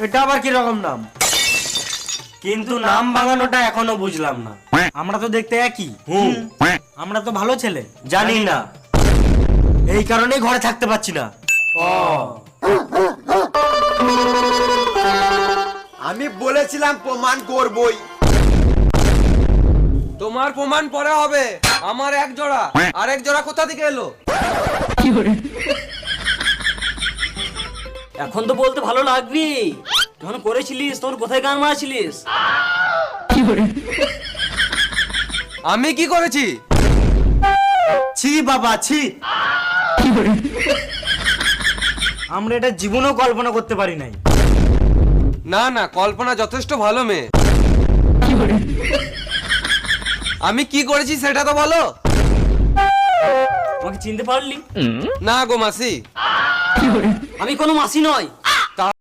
এটা আবার কি রকম নাম? কিন্তু নাম ভাঙানোটা এখনো বুঝলাম না। আমরা তো দেখতে একই। আমরা তো ভালো ছেলে। জানি না, এই কারণেই ঘরে থাকতে পারছি না। আমি বলেছিলাম প্রমাণ করবই। তোমার প্রমাণ পরে হবে। আমার এক জোড়া, আর এক জোড়া কোথা থেকে এলো? এখন তো বলতে ভালো লাগবে, যখন করেছিলিস তখন কোথায় গান মারাছিলিস? আমি কি করেছি? ছি বাবা ছি। আমরা এটা জীবনেও কল্পনা করতে পারি নাই। না না, কল্পনা যথেষ্ট ভালো মেয়ে। আমি কি করেছি সেটা তো বলো। আমাকে চিনতে পারলি? না গো মাসি। আমি কোনো মাসি নয়।